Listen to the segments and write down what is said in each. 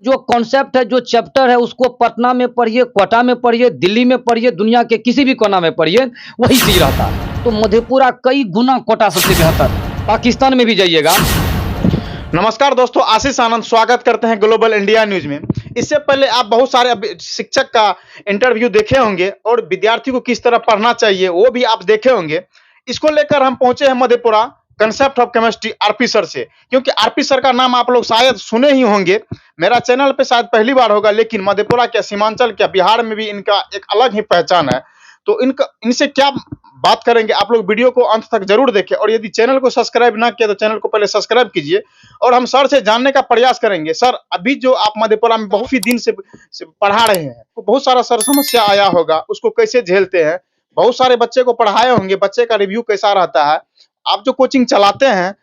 जो कॉन्सेप्ट है, जो चैप्टर है, उसको पटना में पढ़िए, क्वेटा में पढ़िए, दिल्ली में पढ़िए, दुनिया के किसी भी कोना में पढ़िए, वही चीज रहता है। तो मधेपुरा कई गुना क्वेटा सबसे बेहतर। पाकिस्तान में भी जाइएगा। नमस्कार दोस्तों, आशीष आनंद स्वागत करते हैं ग्लोबल इंडिया न्यूज में। इससे पहले आप बहुत सारे शिक्षक का इंटरव्यू देखे होंगे और विद्यार्थी को किस तरह पढ़ना चाहिए वो भी आप देखे होंगे। इसको लेकर हम पहुंचे हैं Madhepura concept of chemistry RP sir से, क्योंकि आरपी सर का नाम आप लोग शायद सुने ही होंगे। मेरा चैनल पे शायद पहली बार होगा, लेकिन मधेपुरा क्या, सीमांचल क्या, बिहार में भी इनका एक अलग ही पहचान है। तो इनसे क्या बात करेंगे, आप लोग वीडियो को अंत तक जरूर देखें। और यदि चैनल को सब्सक्राइब ना किया तो चैनल को पहले सब्सक्राइब कीजिए। और हम सर से जानने का प्रयास करेंगे, सर अभी जो आप मधेपुरा में बहुत ही दिन से पढ़ा रहे हैं, तो बहुत सारा सर समस्या आया होगा, उसको कैसे झेलते हैं। बहुत सारे बच्चे को पढ़ाए होंगे, बच्चे का रिव्यू कैसा रहता है, आप जो कोचिंग चलाते हैं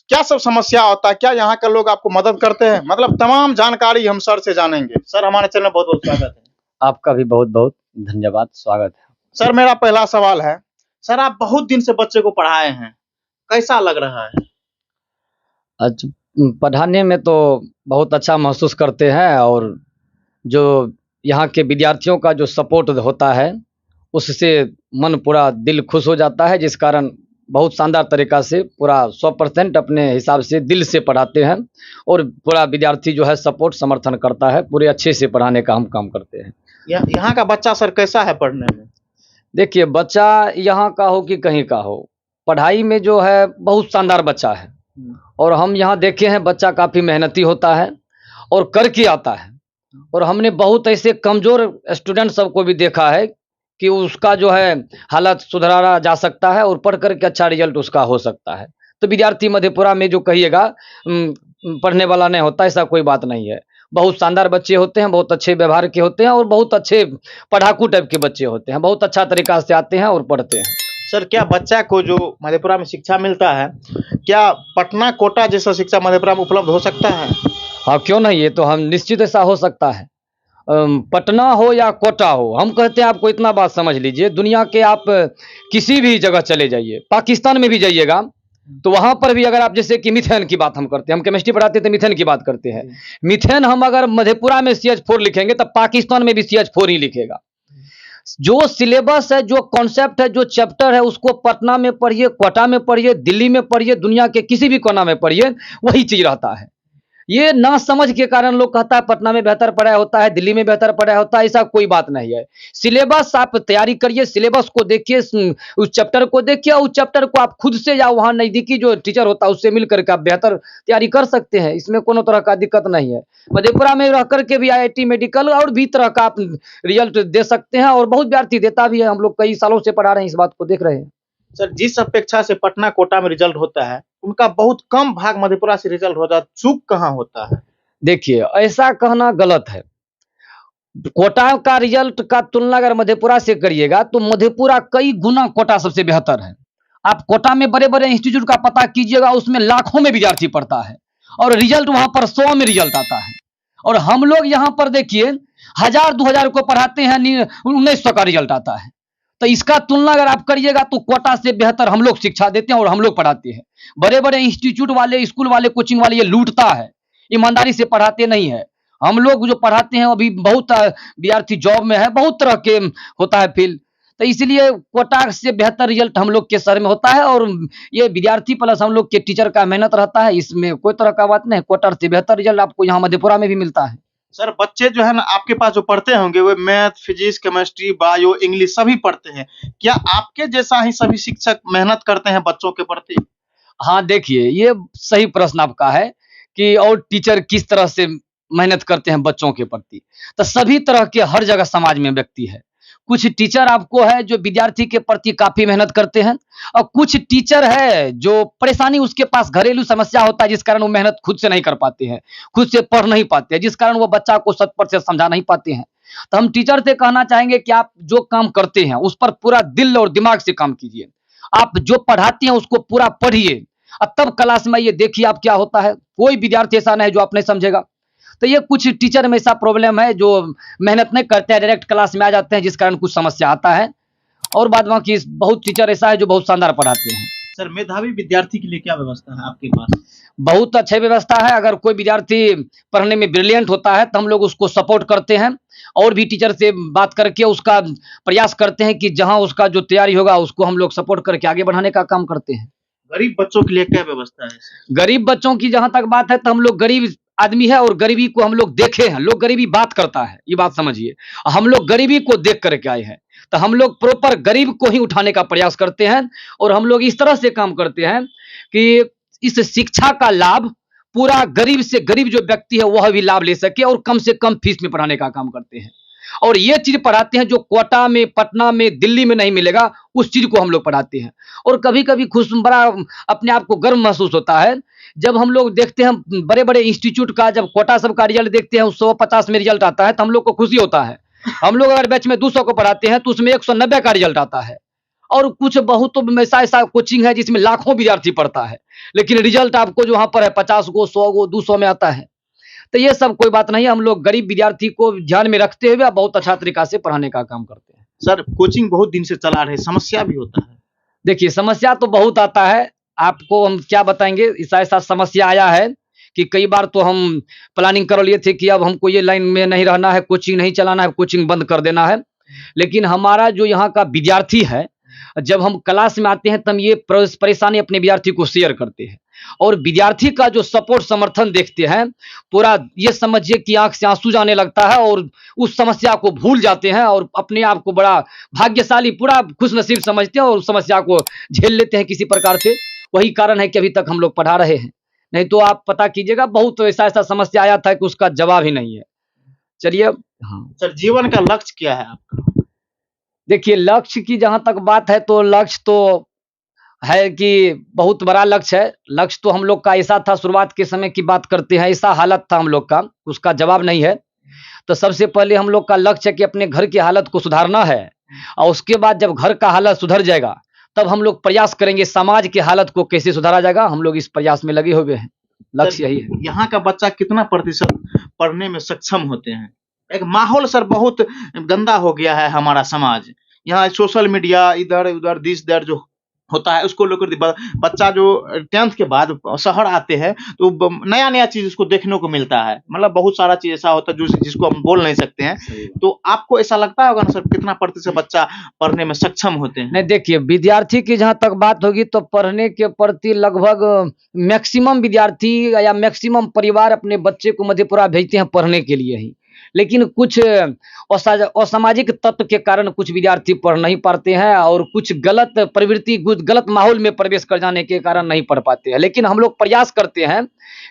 क्या सब समस्या होता है, क्या यहाँ के लोग आपको मदद करते हैं, मतलब तमाम जानकारी हम सर से जानेंगे। सर हमारे चैनल में बहुत बहुत स्वागत है। आपका भी बहुत बहुत धन्यवाद, स्वागत है। सर मेरा पहला सवाल है, सर आप बहुत दिन से बच्चे को पढ़ाए हैं, कैसा लग रहा है? आज पढ़ाने में तो बहुत अच्छा महसूस करते हैं, और जो यहाँ के विद्यार्थियों का जो सपोर्ट होता है उससे मन पूरा दिल खुश हो जाता है, जिस कारण बहुत शानदार तरीक़ा से पूरा 100% अपने हिसाब से दिल से पढ़ाते हैं। और पूरा विद्यार्थी जो है सपोर्ट समर्थन करता है, पूरे अच्छे से पढ़ाने का हम काम करते हैं। यहाँ का बच्चा सर कैसा है पढ़ने में? देखिए, बच्चा यहाँ का हो कि कहीं का हो, पढ़ाई में जो है बहुत शानदार बच्चा है। और हम यहाँ देखे हैं बच्चा काफ़ी मेहनती होता है और करके आता है। और हमने बहुत ऐसे कमज़ोर स्टूडेंट सबको भी देखा है कि उसका जो है हालत सुधारा जा सकता है और पढ़ कर के अच्छा रिजल्ट उसका हो सकता है। तो विद्यार्थी मधेपुरा में जो कहिएगा पढ़ने वाला नहीं होता, ऐसा कोई बात नहीं है। बहुत शानदार बच्चे होते हैं, बहुत अच्छे व्यवहार के होते हैं और बहुत अच्छे पढ़ाकू टाइप के बच्चे होते हैं, बहुत अच्छा तरीक़ा से आते हैं और पढ़ते हैं। सर क्या बच्चा को जो मधेपुरा में शिक्षा मिलता है, क्या पटना कोटा जैसा शिक्षा मधेपुरा में उपलब्ध हो सकता है? हाँ, क्यों नहीं, ये तो हम निश्चित ऐसा हो सकता है। पटना हो या कोटा हो, हम कहते हैं आपको इतना बात समझ लीजिए, दुनिया के आप किसी भी जगह चले जाइए, पाकिस्तान में भी जाइएगा तो वहाँ पर भी अगर आप, जैसे कि मीथेन की बात हम करते हैं, हम केमिस्ट्री पढ़ाते हैं तो मीथेन की बात करते हैं। मीथेन हम अगर मधेपुरा में CH4 लिखेंगे तब पाकिस्तान में भी CH4 ही लिखेगा। जो सिलेबस है, जो कॉन्सेप्ट है, जो चैप्टर है, उसको पटना में पढ़िए, क्वेटा में पढ़िए, दिल्ली में पढ़िए, दुनिया के किसी भी कोना में पढ़िए, वही चीज़ रहता है। ये ना समझ के कारण लोग कहता है पटना में बेहतर पढ़ाया होता है, दिल्ली में बेहतर पढ़ाया होता है, ऐसा कोई बात नहीं है। सिलेबस आप तैयारी करिए, सिलेबस को देखिए, उस चैप्टर को देखिए, उस चैप्टर को आप खुद से या वहाँ नज़दीकी जो टीचर होता है उससे मिल करके आप बेहतर तैयारी कर सकते हैं, इसमें कोनो तरह का दिक्कत नहीं है। मधेपुरा में रह करके भी IIT मेडिकल और भी तरह का आप रिजल्ट दे सकते हैं, और बहुत विद्यार्थी देता भी है, हम लोग कई सालों से पढ़ा रहे हैं, इस बात को देख रहे हैं। सर जिस अपेक्षा से पटना कोटा में रिजल्ट होता है, उनका बहुत कम भाग मधेपुरा से रिजल्ट होता है, चूक कहाँ होता है? देखिए, ऐसा कहना गलत है। कोटा का रिजल्ट का तुलना अगर मधेपुरा से करिएगा तो मधेपुरा कई गुना कोटा सबसे बेहतर है। आप कोटा में बड़े-बड़े इंस्टीट्यूट का पता कीजिएगा, उसमें लाखों में विद्यार्थी पढ़ता है और रिजल्ट वहाँ पर 100 में रिजल्ट आता है। और हम लोग यहाँ पर देखिए 1000-2000 को पढ़ाते हैं, 1900 का रिजल्ट आता है। तो इसका तुलना अगर आप करिएगा तो कोटा से बेहतर हम लोग शिक्षा देते हैं और हम लोग पढ़ाते हैं। बड़े-बड़े इंस्टीट्यूट वाले, स्कूल वाले, कोचिंग वाले ये लूटता है, ईमानदारी से पढ़ाते नहीं है। हम लोग जो पढ़ाते हैं अभी बहुत विद्यार्थी जॉब में है, बहुत तरह के होता है फील्ड, तो इसलिए कोटा से बेहतर रिजल्ट हम लोग के शहर में होता है। और ये विद्यार्थी प्लस हम लोग के टीचर का मेहनत रहता है, इसमें कोई तरह का बात नहीं। कोटा से बेहतर रिजल्ट आपको यहाँ मधेपुरा में भी मिलता है। सर बच्चे जो है ना आपके पास जो पढ़ते होंगे, वो math, physics, chemistry, bio, English सभी पढ़ते हैं, क्या आपके जैसा ही सभी शिक्षक मेहनत करते हैं बच्चों के प्रति? हाँ, देखिए, ये सही प्रश्न आपका है कि और टीचर किस तरह से मेहनत करते हैं बच्चों के प्रति। तो सभी तरह के हर जगह समाज में व्यक्ति है। कुछ टीचर आपको है जो विद्यार्थी के प्रति काफ़ी मेहनत करते हैं, और कुछ टीचर है जो परेशानी, उसके पास घरेलू समस्या होता है, जिस कारण वो मेहनत खुद से नहीं कर पाते हैं, खुद से पढ़ नहीं पाते हैं, जिस कारण वो बच्चा को 100% समझा नहीं पाते हैं। तो हम टीचर से कहना चाहेंगे कि आप जो काम करते हैं उस पर पूरा दिल और दिमाग से काम कीजिए। आप जो पढ़ाते हैं उसको पूरा पढ़िए और तब क्लास में ये देखिए आप क्या होता है। कोई विद्यार्थी ऐसा नहीं जो आप नहीं समझेगा। तो ये कुछ टीचर में ऐसा प्रॉब्लम है जो मेहनत नहीं करते हैं, डायरेक्ट क्लास में आ जाते हैं, जिस कारण कुछ समस्या आता है। और बाद बाकी बहुत टीचर ऐसा है जो बहुत शानदार पढ़ाते हैं। सर मेधावी विद्यार्थी के लिए क्या व्यवस्था है आपके पास? बहुत अच्छी व्यवस्था है। अगर कोई विद्यार्थी पढ़ने में ब्रिलियंट होता है तो हम लोग उसको सपोर्ट करते हैं और भी टीचर से बात करके उसका प्रयास करते हैं कि जहां उसका जो तैयारी होगा उसको हम लोग सपोर्ट करके आगे बढ़ाने का काम करते हैं। गरीब बच्चों के लिए क्या व्यवस्था है? गरीब बच्चों की जहां तक बात है तो हम लोग गरीब आदमी है और गरीबी को हम लोग देखे हैं। लोग गरीबी बात करता है, ये बात समझिए। हम लोग गरीबी को देख करके आए हैं, तो हम लोग प्रॉपर गरीब को ही उठाने का प्रयास करते हैं और हम लोग इस तरह से काम करते हैं कि इस शिक्षा का लाभ पूरा गरीब से गरीब जो व्यक्ति है वह भी लाभ ले सके और कम से कम फीस में पढ़ाने का काम करते हैं। और ये चीज पढ़ाते हैं जो कोटा में, पटना में, दिल्ली में नहीं मिलेगा, उस चीज को हम लोग पढ़ाते हैं। और कभी कभी खुश बड़ा अपने आप को गर्व महसूस होता है जब हम लोग देखते हैं बड़े बड़े इंस्टीट्यूट का, जब कोटा सब का रिजल्ट देखते हैं 150 में रिजल्ट आता है तो हम लोग को खुशी होता है। हम लोग अगर बैच में 200 को पढ़ाते हैं तो उसमें 190 का रिजल्ट आता है। और कुछ बहुत तो ऐसा ऐसा कोचिंग है जिसमें लाखों विद्यार्थी पढ़ता है, लेकिन रिजल्ट आपको जो वहां पर है 50 को, 100 को, 200 में आता है। तो ये सब कोई बात नहीं है। हम लोग गरीब विद्यार्थी को ध्यान में रखते हुए बहुत अच्छा तरीका से पढ़ाने का काम करते हैं। सर कोचिंग बहुत दिन से चला रहे, समस्या भी होता है? देखिए, समस्या तो बहुत आता है। आपको हम क्या बताएंगे, ऐसा ऐसा समस्या आया है कि कई बार तो हम प्लानिंग कर लिए थे कि अब हमको ये लाइन में नहीं रहना है, कोचिंग नहीं चलाना है, कोचिंग बंद कर देना है। लेकिन हमारा जो यहाँ का विद्यार्थी है, जब हम क्लास में आते हैं तब ये परेशानी अपने विद्यार्थी को शेयर करते हैं और विद्यार्थी का जो सपोर्ट समर्थन देखते हैं, पूरा ये समझिए कि आंख से आंसू जाने लगता है और उस समस्या को भूल जाते हैं और अपने आप को बड़ा भाग्यशाली, पूरा खुशनसीब समझते हैं और उस समस्या को झेल लेते हैं किसी प्रकार से। वही कारण है कि अभी तक हम लोग पढ़ा रहे हैं। नहीं तो आप पता कीजिएगा, बहुत ऐसा ऐसा समस्या आया था कि उसका जवाब ही नहीं है। चलिए। हाँ, सर जीवन का लक्ष्य क्या है आपका? देखिए, लक्ष्य की जहां तक बात है तो लक्ष्य तो है कि बहुत बड़ा लक्ष्य है। लक्ष्य तो हम लोग का ऐसा था, शुरुआत के समय की बात करते हैं, ऐसा हालत था हम लोग का, उसका जवाब नहीं है। तो सबसे पहले हम लोग का लक्ष्य है कि अपने घर की हालत को सुधारना है और उसके बाद जब घर का हालत सुधर जाएगा तब हम लोग प्रयास करेंगे समाज की हालत को कैसे सुधारा जाएगा। हम लोग इस प्रयास में लगे हुए हैं। लक्ष्य यही है। यहाँ का बच्चा कितना प्रतिशत पढ़ने में सक्षम होते हैं? एक माहौल सर बहुत गंदा हो गया है हमारा समाज। यहाँ सोशल मीडिया इधर उधर दिस दैट जो होता है उसको लेकर बच्चा जो 10th के बाद शहर आते हैं तो नया नया चीज उसको देखने को मिलता है। मतलब बहुत सारा चीज ऐसा होता है जो जिसको हम बोल नहीं सकते हैं। तो आपको ऐसा लगता होगा ना सर, कितना प्रतिशत बच्चा पढ़ने में सक्षम होते हैं? नहीं, देखिए, विद्यार्थी की जहां तक बात होगी तो पढ़ने के प्रति लगभग मैक्सिमम विद्यार्थी या मैक्सिमम परिवार अपने बच्चे को मधेपुरा भेजते हैं पढ़ने के लिए ही। लेकिन कुछ असामाजिक तत्व के कारण कुछ विद्यार्थी पढ़ नहीं पाते हैं और कुछ गलत प्रवृत्ति, कुछ गलत माहौल में प्रवेश कर जाने के कारण नहीं पढ़ पाते हैं। लेकिन हम लोग प्रयास करते हैं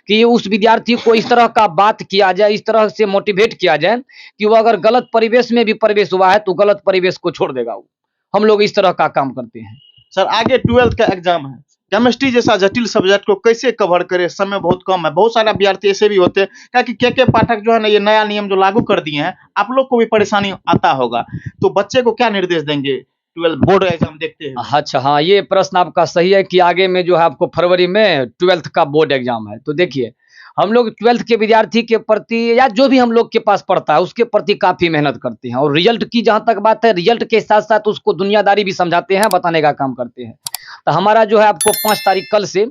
कि उस विद्यार्थी को इस तरह का बात किया जाए, इस तरह से मोटिवेट किया जाए कि वो अगर गलत परिवेश में भी प्रवेश हुआ है तो गलत परिवेश को छोड़ देगा वो। हम लोग इस तरह का काम करते हैं। सर आगे 12th का एग्जाम है, केमिस्ट्री जैसा जटिल सब्जेक्ट को कैसे कवर करे? समय बहुत कम है, बहुत सारे विद्यार्थी ऐसे भी होते हैं कि के पाठक जो है ना ये नया नियम जो लागू कर दिए हैं, आप लोग को भी परेशानी आता होगा, तो बच्चे को क्या निर्देश देंगे 12th बोर्ड एग्जाम देखते हैं? अच्छा, हाँ, ये प्रश्न आपका सही है कि आगे में जो है आपको फरवरी में 12th का बोर्ड एग्जाम है। तो देखिए, हम लोग 12th के विद्यार्थी के प्रति या जो भी हम लोग के पास पढ़ता है उसके प्रति काफ़ी मेहनत करते हैं और रिजल्ट की जहाँ तक बात है, रिजल्ट के साथ साथ उसको दुनियादारी भी समझाते हैं, बताने का काम करते हैं। तो हमारा जो है आपको 5 तारीख कल से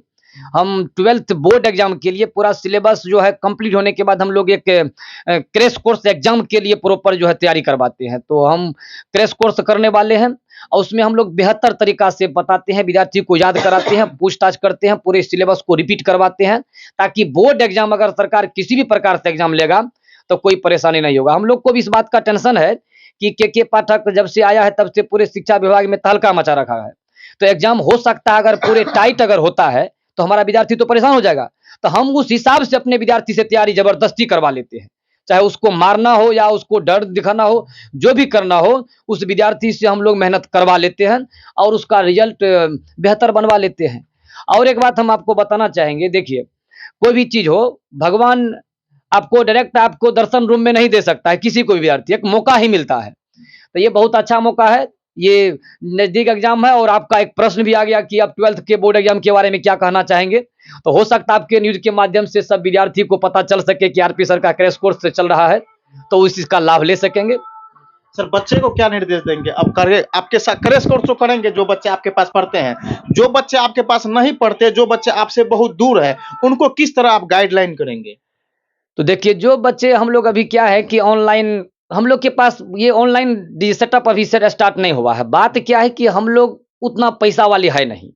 हम 12th बोर्ड एग्जाम के लिए पूरा सिलेबस जो है कंप्लीट होने के बाद हम लोग एक क्रैश कोर्स एग्जाम के लिए प्रॉपर जो है तैयारी करवाते हैं। तो हम क्रैश कोर्स करने वाले हैं और उसमें हम लोग बेहतर तरीका से बताते हैं, विद्यार्थी को याद कराते हैं, पूछताछ करते हैं, पूरे सिलेबस को रिपीट करवाते हैं ताकि बोर्ड एग्जाम अगर सरकार किसी भी प्रकार से एग्जाम लेगा तो कोई परेशानी नहीं होगा। हम लोग को भी इस बात का टेंशन है कि के पाठक जब से आया है तब से पूरे शिक्षा विभाग में तहलका मचा रखा है। तो एग्जाम हो सकता है अगर पूरे टाइट अगर होता है तो हमारा विद्यार्थी तो परेशान हो जाएगा। तो हम उस हिसाब से अपने विद्यार्थी से तैयारी जबरदस्ती करवा लेते हैं, चाहे उसको मारना हो या उसको डर दिखाना हो, जो भी करना हो उस विद्यार्थी से हम लोग मेहनत करवा लेते हैं और उसका रिजल्ट बेहतर बनवा लेते हैं। और एक बात हम आपको बताना चाहेंगे, देखिए, कोई भी चीज हो, भगवान आपको डायरेक्ट आपको दर्शन रूम में नहीं दे सकता है, किसी को भी विद्यार्थी एक मौका ही मिलता है। तो ये बहुत अच्छा मौका है। ये नजदीक एग्जाम है और आपका एक प्रश्न भी आ गया कि आप 12th के बोर्ड एग्जाम के बारे में क्या कहना चाहेंगे। तो हो सकता है आपके न्यूज के माध्यम से सब विद्यार्थी को पता चल सके कि आरपी सर का क्रैश कोर्स चल रहा है, तो उस चीज का लाभ ले सकेंगे। सर बच्चे को क्या निर्देश देंगे? अब करे आपके साथ क्रैश कोर्स तो करेंगे जो बच्चे आपके पास पढ़ते हैं, जो बच्चे आपके पास नहीं पढ़ते, जो बच्चे आपसे बहुत दूर है, उनको किस तरह आप गाइडलाइन करेंगे? तो देखिए, जो बच्चे हम लोग अभी क्या है कि ऑनलाइन हम लोग के पास ये ऑनलाइन सेटअप अभी से स्टार्ट नहीं हुआ है। बात क्या है कि हम लोग उतना पैसा वाले है नहीं।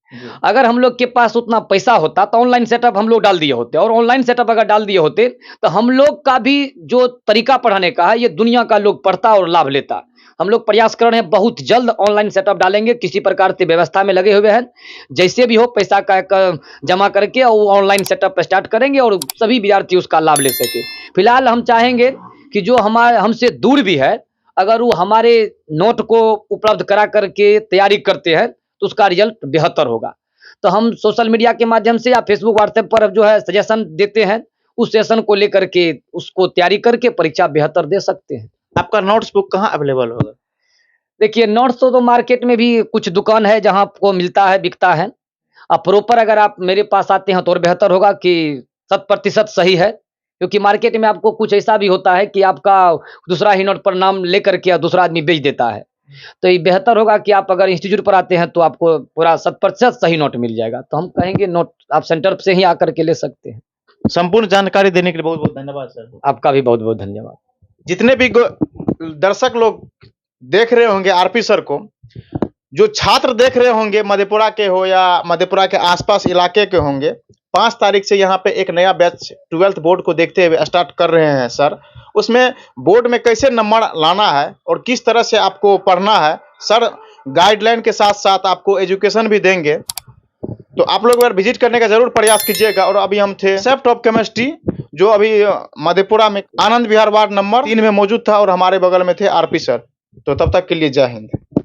अगर हम लोग के पास उतना पैसा होता तो ऑनलाइन सेटअप हम लोग डाल दिए होते, और ऑनलाइन सेटअप अगर डाल दिए होते तो हम लोग का भी जो तरीका पढ़ाने का है, ये दुनिया का लोग पढ़ता और लाभ लेता। हम लोग प्रयास कर रहे हैं, बहुत जल्द ऑनलाइन सेटअप डालेंगे, किसी प्रकार से व्यवस्था में लगे हुए हैं। जैसे भी हो पैसा का जमा करके और ऑनलाइन सेटअप स्टार्ट करेंगे और सभी विद्यार्थी उसका लाभ ले सके। फिलहाल हम चाहेंगे कि जो हमारे हमसे दूर भी है, अगर वो हमारे नोट को उपलब्ध करा करके तैयारी करते हैं तो उसका रिजल्ट बेहतर होगा। तो हम सोशल मीडिया के माध्यम से या फेसबुक व्हाट्सएप पर जो है सजेशन देते हैं, उस सेशन को लेकर के उसको तैयारी करके परीक्षा बेहतर दे सकते हैं। आपका नोट्स बुक कहाँ अवेलेबल होगा? देखिए, नोट्स तो मार्केट में भी कुछ दुकान है जहाँ आपको मिलता है, बिकता है। अब प्रॉपर अगर आप मेरे पास आते हैं तो और बेहतर होगा कि 100% सही है, क्योंकि मार्केट में आपको कुछ ऐसा भी होता है कि आपका दूसरा ही नोट पर नाम लेकर के दूसरा आदमी बेच देता है। तो ये बेहतर होगा कि आप अगर इंस्टीट्यूट पर आते हैं तो आपको पूरा 100% सही नोट मिल जाएगा। तो हम कहेंगे नोट आप सेंटर से ही आकर के ले सकते हैं। संपूर्ण जानकारी देने के लिए बहुत-बहुत धन्यवाद सर। आपका भी बहुत-बहुत धन्यवाद। जितने भी दर्शक लोग देख रहे होंगे आरपी सर को, जो छात्र देख रहे होंगे मधेपुरा के हो या मधेपुरा के आसपास इलाके के होंगे, 5 तारीख से यहाँ पे एक नया बैच 12th बोर्ड को देखते हुए स्टार्ट कर रहे हैं सर। उसमें बोर्ड में कैसे नंबर लाना है और किस तरह से आपको पढ़ना है, सर गाइडलाइन के साथ साथ आपको एजुकेशन भी देंगे। तो आप लोग अगर विजिट करने का जरूर प्रयास कीजिएगा। और अभी हम थे सेफ्ट ऑफ केमिस्ट्री, जो अभी मधेपुरा में आनंद विहार वार्ड नंबर 3 में मौजूद था, और हमारे बगल में थे आरपी सर। तो तब तक के लिए जय हिंद।